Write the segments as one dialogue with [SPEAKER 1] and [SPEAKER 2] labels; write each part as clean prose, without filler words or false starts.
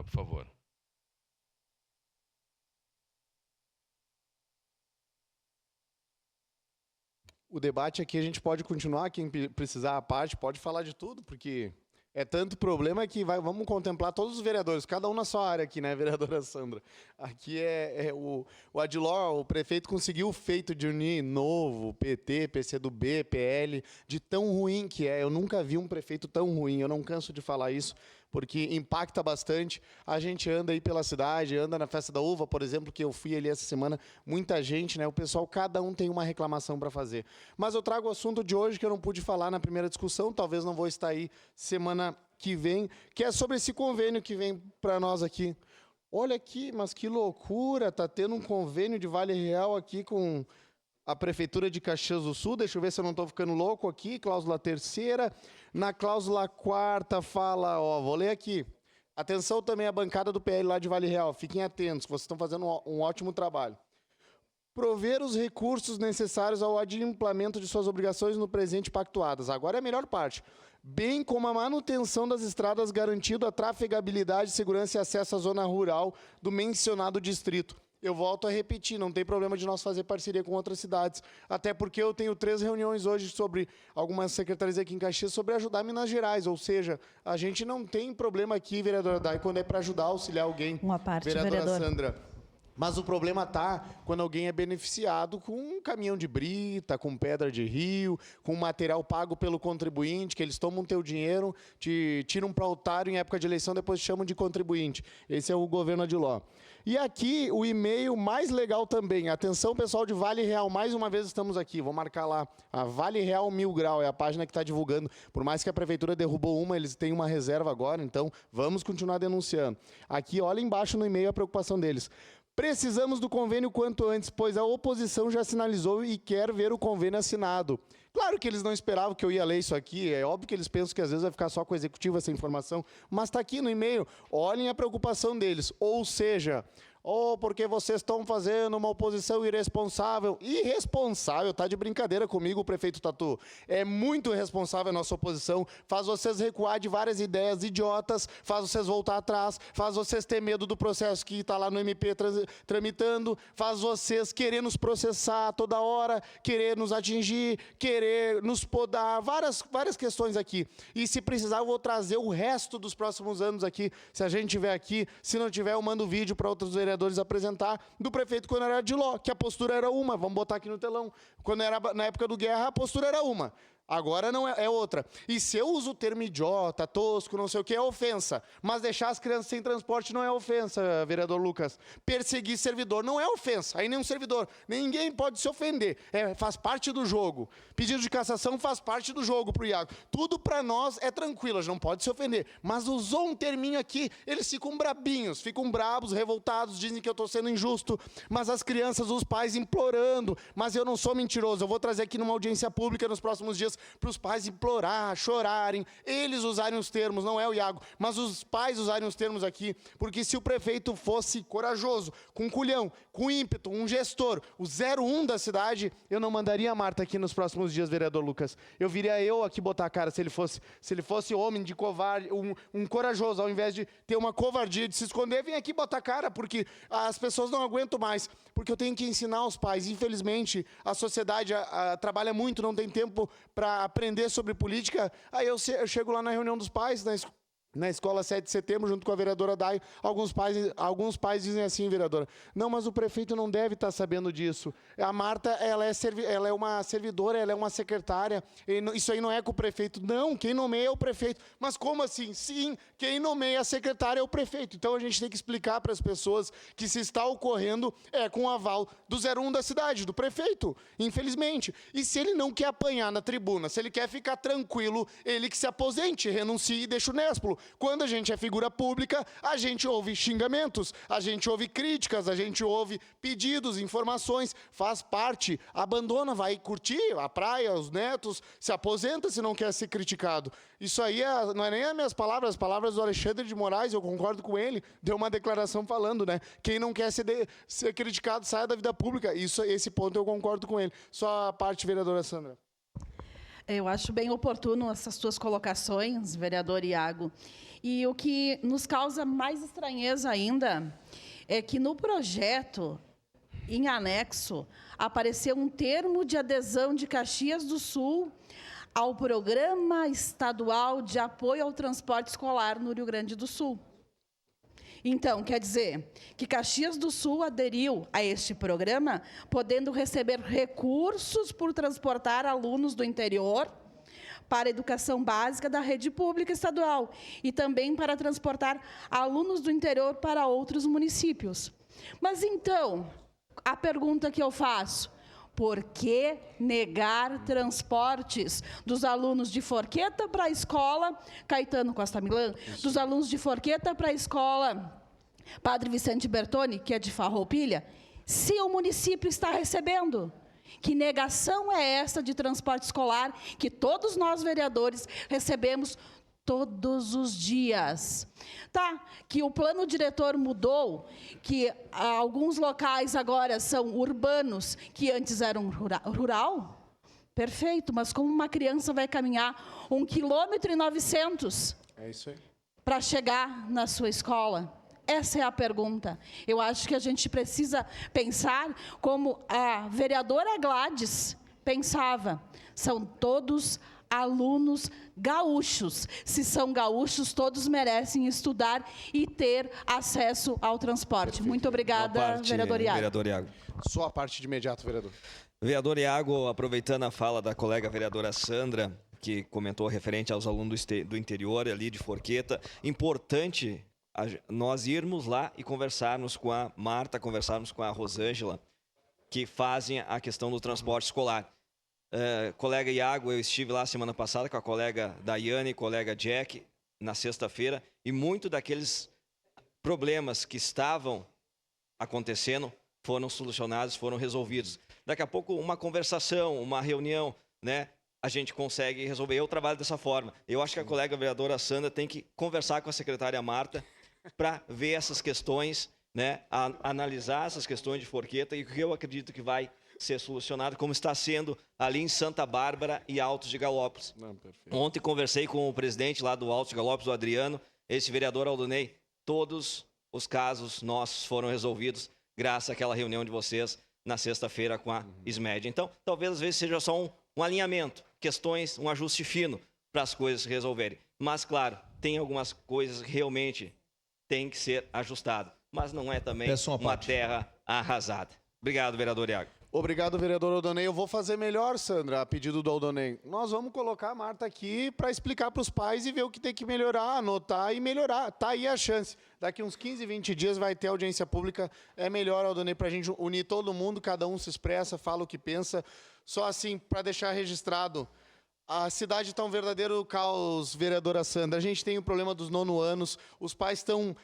[SPEAKER 1] por favor.
[SPEAKER 2] O debate aqui a gente pode continuar, quem precisar à parte pode falar de tudo, porque é tanto problema que vamos contemplar todos os vereadores, cada um na sua área aqui, né, vereadora Sandra? Aqui o Adiló, o prefeito conseguiu o feito de unir Novo, PT, PCdoB, PL, de tão ruim que é. Eu nunca vi um prefeito tão ruim, eu não canso de falar isso, porque impacta bastante. A gente anda aí pela cidade, anda na Festa da Uva, por exemplo, que eu fui ali essa semana, muita gente, né? O pessoal, cada um tem uma reclamação para fazer. Mas eu trago o assunto de hoje que eu não pude falar na primeira discussão, talvez não vou estar aí semana que vem, que é sobre esse convênio que vem para nós aqui. Olha aqui, mas que loucura, tá tendo um convênio de Vale Real aqui com a Prefeitura de Caxias do Sul. Deixa eu ver se eu não estou ficando louco aqui. Cláusula 3ª. Na cláusula 4ª fala, ó, vou ler aqui. Atenção também à bancada do PL lá de Vale Real. Fiquem atentos, que vocês estão fazendo um ótimo trabalho. Prover os recursos necessários ao adimplemento de suas obrigações no presente pactuadas. Agora é a melhor parte. Bem como a manutenção das estradas, garantindo a trafegabilidade, segurança e acesso à zona rural do mencionado distrito. Eu volto a repetir, não tem problema de nós fazer parceria com outras cidades, até porque eu tenho 3 reuniões hoje sobre algumas secretarias aqui em Caxias sobre ajudar Minas Gerais, ou seja, a gente não tem problema aqui, vereadora Dai, quando é para ajudar, auxiliar alguém,
[SPEAKER 3] uma parte,
[SPEAKER 2] vereadora
[SPEAKER 3] vereador
[SPEAKER 2] Sandra. Mas o problema está quando alguém é beneficiado com um caminhão de brita, com pedra de rio, com material pago pelo contribuinte, que eles tomam teu dinheiro, te tiram para otário em época de eleição, depois te chamam de contribuinte. Esse é o governo Adiló. E aqui o e-mail mais legal também. Atenção, pessoal de Vale Real, mais uma vez estamos aqui. Vou marcar lá. A Vale Real 1000 Grau é a página que está divulgando. Por mais que a prefeitura derrubou uma, eles têm uma reserva agora, então vamos continuar denunciando. Aqui, olha embaixo no e-mail a preocupação deles. Precisamos do convênio quanto antes, pois a oposição já sinalizou e quer ver o convênio assinado. Claro que eles não esperavam que eu ia ler isso aqui, é óbvio que eles pensam que às vezes vai ficar só com o executivo essa informação, mas está aqui no e-mail, olhem a preocupação deles, ou seja, porque vocês estão fazendo uma oposição irresponsável. Irresponsável, tá de brincadeira comigo, prefeito Tatu. É muito irresponsável a nossa oposição, faz vocês recuar de várias ideias idiotas, faz vocês voltar atrás, faz vocês ter medo do processo que está lá no MP tramitando, faz vocês querer nos processar toda hora, querer nos atingir, querer nos podar, várias questões aqui. E se precisar, eu vou trazer o resto dos próximos anos aqui, se a gente tiver aqui, se não tiver, eu mando vídeo para outros vereadores apresentar, do prefeito quando era Adiló, que a postura era uma, vamos botar aqui no telão, quando era na época do Guerra, a postura era uma. Agora não é outra. E se eu uso o termo idiota, tosco, não sei o que, é ofensa. Mas deixar as crianças sem transporte não é ofensa, vereador Lucas. Perseguir servidor não é ofensa. Aí nenhum servidor, ninguém pode se ofender. Faz parte do jogo. Pedido de cassação faz parte do jogo pro Iago. Tudo para nós é tranquilo, a gente não pode se ofender. Mas usou um terminho aqui, eles ficam brabinhos, ficam brabos, revoltados, dizem que eu estou sendo injusto. Mas as crianças, os pais implorando. Mas eu não sou mentiroso, eu vou trazer aqui numa audiência pública nos próximos dias para os pais implorar, chorarem, eles usarem os termos, não é o Iago, mas os pais usarem os termos aqui, porque se o prefeito fosse corajoso, com culhão, com ímpeto, um gestor, o 01 da cidade, eu não mandaria a Marta aqui nos próximos dias, vereador Lucas. Eu viria eu aqui botar a cara se ele fosse homem de covarde, um corajoso, ao invés de ter uma covardia de se esconder, vem aqui botar a cara, porque as pessoas não aguentam mais, porque eu tenho que ensinar os pais. Infelizmente, a sociedade trabalha muito, não tem tempo para aprender sobre política. Aí eu chego lá na reunião dos pais, na escola 7 de setembro, junto com a vereadora Dai, alguns pais dizem assim, vereadora, não, mas o prefeito não deve estar sabendo disso. A Marta, ela é uma servidora, ela é uma secretária, isso aí não é com o prefeito. Não, quem nomeia é o prefeito. Mas como assim? Sim, quem nomeia a secretária é o prefeito. Então a gente tem que explicar para as pessoas que se está ocorrendo com o aval do 01 da cidade, do prefeito, infelizmente. E se ele não quer apanhar na tribuna, se ele quer ficar tranquilo, ele que se aposente, renuncie e deixe o Nespolo. Quando a gente é figura pública, a gente ouve xingamentos, a gente ouve críticas, a gente ouve pedidos, informações, faz parte, abandona, vai curtir a praia, os netos, se aposenta se não quer ser criticado. Isso aí não é nem as minhas palavras, as palavras do Alexandre de Moraes, eu concordo com ele, deu uma declaração falando, né? Quem não quer ser criticado, saia da vida pública. Esse ponto eu concordo com ele. Só a parte, vereadora Sandra.
[SPEAKER 3] Eu acho bem oportuno essas suas colocações, vereador Iago.
[SPEAKER 1] E o que nos causa mais estranheza ainda é que no projeto, em anexo, apareceu um termo de adesão de Caxias do Sul ao Programa Estadual de Apoio ao Transporte Escolar no Rio Grande do Sul. Então, quer dizer que Caxias do Sul aderiu a este programa, podendo receber recursos por transportar alunos do interior para a educação básica da rede pública estadual e também para transportar alunos do interior para outros municípios. Mas, então, a pergunta que eu faço: por que negar transportes dos alunos de Forqueta para a escola Caetano Costa Milã, dos alunos de Forqueta para a escola Padre Vicente Bertoni, que é de Farroupilha, se o município está recebendo? Que negação é essa de transporte escolar que todos nós, vereadores, recebemos todos os dias? Tá, que o plano diretor mudou, que alguns locais agora são urbanos, que antes eram rural? Perfeito, mas como uma criança vai caminhar 1,9 km para chegar na sua escola? Essa é a pergunta. Eu acho que a gente precisa pensar como a vereadora Gladys pensava. São todos alunos gaúchos. Se são gaúchos, todos merecem estudar e ter acesso ao transporte. Perfeito. Muito obrigada, vereador Iago.
[SPEAKER 3] Vereador Iago.
[SPEAKER 2] Sua parte de imediato, vereador.
[SPEAKER 3] Vereador Iago, aproveitando a fala da colega vereadora Sandra, que comentou referente aos alunos do interior ali de Forqueta, importante nós irmos lá e conversarmos com a Marta, conversarmos com a Rosângela, que fazem a questão do transporte escolar. Colega Iago, eu estive lá semana passada com a colega Daiane e colega Jack, na sexta-feira, e muito daqueles problemas que estavam acontecendo foram solucionados, foram resolvidos. Daqui a pouco, uma conversação, uma reunião, né, a gente consegue resolver. Eu trabalho dessa forma. Eu acho que a colega vereadora Sandra tem que conversar com a secretária Marta para ver essas questões, né, analisar essas questões de Forqueta e o que eu acredito que vai ser solucionado, como está sendo ali em Santa Bárbara e Altos de Galópolis. Ontem conversei com o presidente lá do Altos de Galópolis, o Adriano, esse vereador Aldonei, todos os casos nossos foram resolvidos graças àquela reunião de vocês na sexta-feira com a SMED. Então, talvez às vezes seja só um alinhamento, questões, um ajuste fino para as coisas se resolverem. Mas, claro, tem algumas coisas que realmente têm que ser ajustadas, mas não é também uma terra arrasada. Obrigado, vereador Iago.
[SPEAKER 2] Obrigado, vereador Aldonei. Eu vou fazer melhor, Sandra, a pedido do Aldonei. Nós vamos colocar a Marta aqui para explicar para os pais e ver o que tem que melhorar, anotar e melhorar. Tá aí a chance. Daqui uns 15, 20 dias vai ter audiência pública. É melhor, Aldonei, para a gente unir todo mundo, cada um se expressa, fala o que pensa. Só assim, para deixar registrado, a cidade está um verdadeiro caos, vereadora Sandra. A gente tem o problema dos 9º anos, os pais estão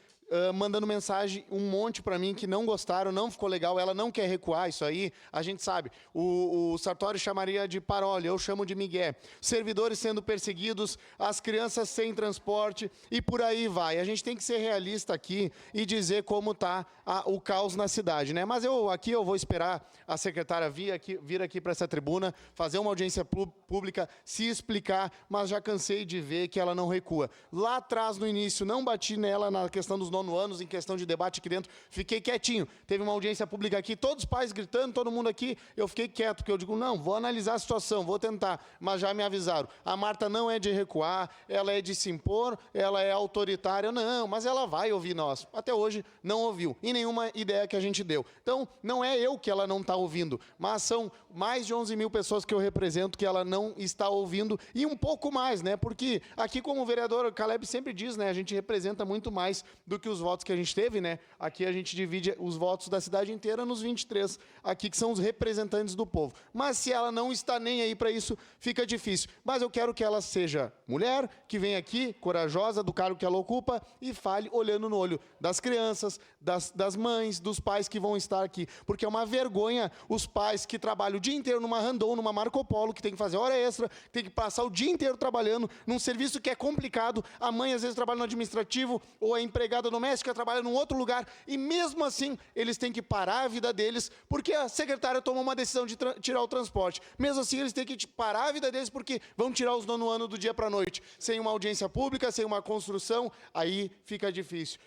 [SPEAKER 2] mandando mensagem, um monte para mim, que não gostaram, não ficou legal, ela não quer recuar isso aí, a gente sabe. O Sartori chamaria de parole, eu chamo de migué. Servidores sendo perseguidos, as crianças sem transporte e por aí vai. A gente tem que ser realista aqui e dizer como está o caos na cidade, né? Mas eu vou esperar a secretária vir aqui para essa tribuna, fazer uma audiência pública, se explicar, mas já cansei de ver que ela não recua. Lá atrás, no início, não bati nela na questão dos 9 anos, em questão de debate aqui dentro, fiquei quietinho. Teve uma audiência pública aqui, todos os pais gritando, todo mundo aqui, eu fiquei quieto, porque eu digo, não, vou analisar a situação, vou tentar, mas já me avisaram. A Marta não é de recuar, ela é de se impor, ela é autoritária, não, mas ela vai ouvir nós. Até hoje não ouviu, e nenhuma ideia que a gente deu. Então, não é eu que ela não está ouvindo, mas são mais de 11 mil pessoas que eu represento que ela não está ouvindo, e um pouco mais, né, porque aqui, como o vereador Caleb sempre diz, né, a gente representa muito mais do que os votos que a gente teve, né? Aqui a gente divide os votos da cidade inteira nos 23, aqui que são os representantes do povo. Mas se ela não está nem aí para isso, fica difícil. Mas eu quero que ela seja mulher, que venha aqui, corajosa, do cargo que ela ocupa, e fale olhando no olho das crianças, das mães, dos pais que vão estar aqui. Porque é uma vergonha os pais que trabalham o dia inteiro numa Randon, numa Marco Polo, que tem que fazer hora extra, que tem que passar o dia inteiro trabalhando num serviço que é complicado. A mãe às vezes trabalha no administrativo ou é empregada doméstica, trabalha num outro lugar, e mesmo assim eles têm que parar a vida deles porque a secretária tomou uma decisão de tirar o transporte. Mesmo assim, eles têm que parar a vida deles porque vão tirar os nono ano do dia para a noite. Sem uma audiência pública, sem uma construção, aí fica difícil.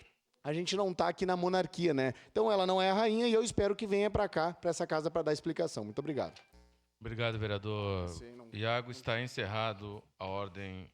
[SPEAKER 2] A gente não está aqui na monarquia, né? Então ela não é a rainha e eu espero que venha para cá, para essa casa, para dar explicação. Muito obrigado.
[SPEAKER 4] Obrigado, vereador Iago. Está encerrado a ordem.